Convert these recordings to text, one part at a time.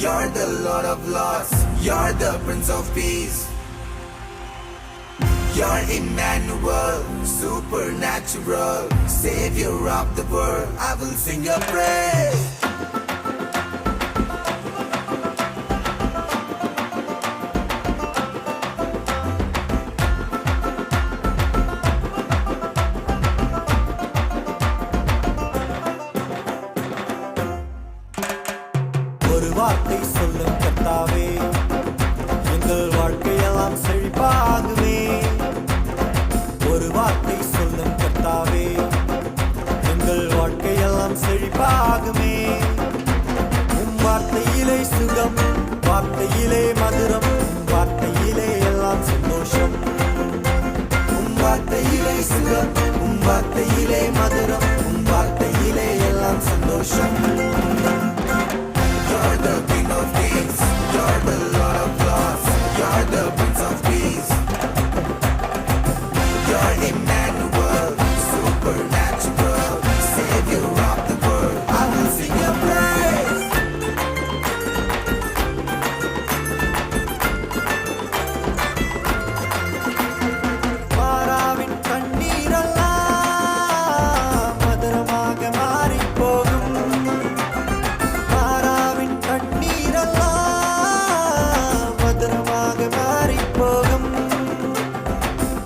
You're the Lord of Lords, you're the Prince of Peace. You're Emmanuel, supernatural, Savior of the world. I will sing your praise. ஒரு வார்த்தை சொல்லும் கர்த்தாவே, எங்கள் வாழ்க்கையெல்லாம் செழிப்பாகுமே. ஒரு வார்த்தை சொல்லும் கர்த்தாவே, எங்கள் வாழ்க்கையெல்லாம் செழிப்பாகுமே. உம் வார்த்தையிலே சுகம், வார்த்தையிலே மதுரம், வார்த்தையிலே எல்லாம் சந்தோஷம். உம் வார்த்தையிலே சுகம், உம் வார்த்தையிலே மதுரம், உம் வார்த்தையிலே எல்லாம் சந்தோஷம். You're the King of Kings, you're the Lord of Lords, you're the Prince of Peace. You're Emmanuel, supernatural, Savior of the world. I will sing your praise. மாறாவின் கண்ணீரெல்லாம் மதுரமாக மாறிப் போகும். மாறாவின் கண்ணீரெல்லாம் மதுரமாக மாறிப் போகும்.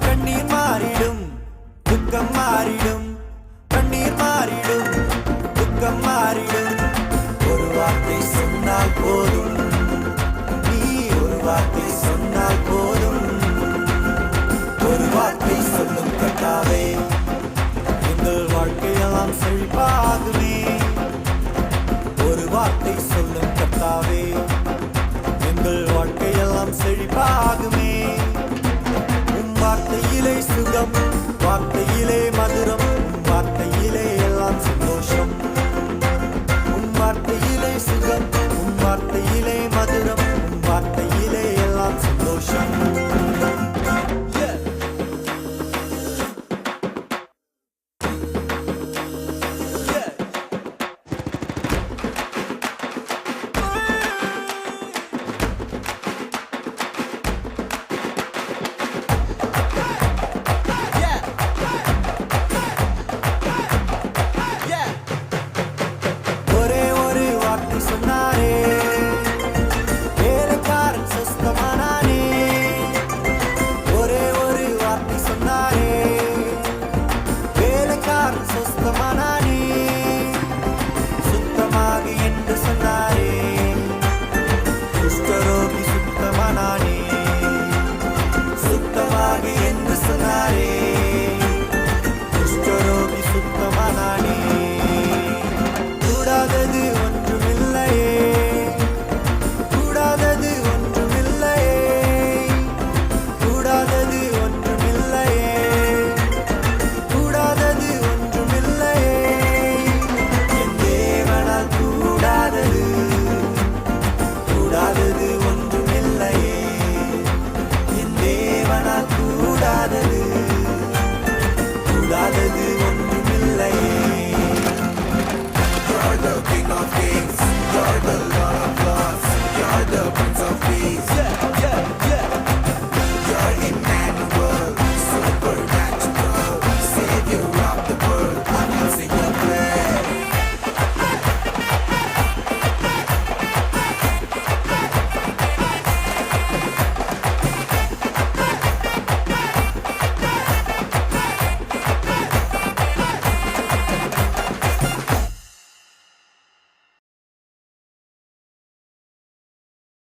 கண்ணீர் மாறிடும், துக்கம் மாறிடும். கண்ணீர் மாறிடும், துக்கம் மாறிடும். ஒரு வார்த்தை சொன்னால் போதும், நீ ஒரு வார்த்தை சொன்னால் போதும். ஒரு வார்த்தை சொல்லும் கர்த்தாவே, எங்கள் வாழ்க்கையெல்லாம் செழிப்பாகுமே. ஒரு வார்த்தை சொல்லும் கர்த்தாவே, எங்கள் வாழ்க்கையெல்லாம் செழிப்பாகுமே. உம் வார்த்தையிலே சுகம், வார்த்தையிலே மதுரம், உம் வார்த்தையிலே எல்லாம் சந்தோஷம். உம் வார்த்தையிலே சுகம், உம் வார்த்தையிலே மதுரம், உம் வார்த்தையிலே எல்லாம் சந்தோஷம்.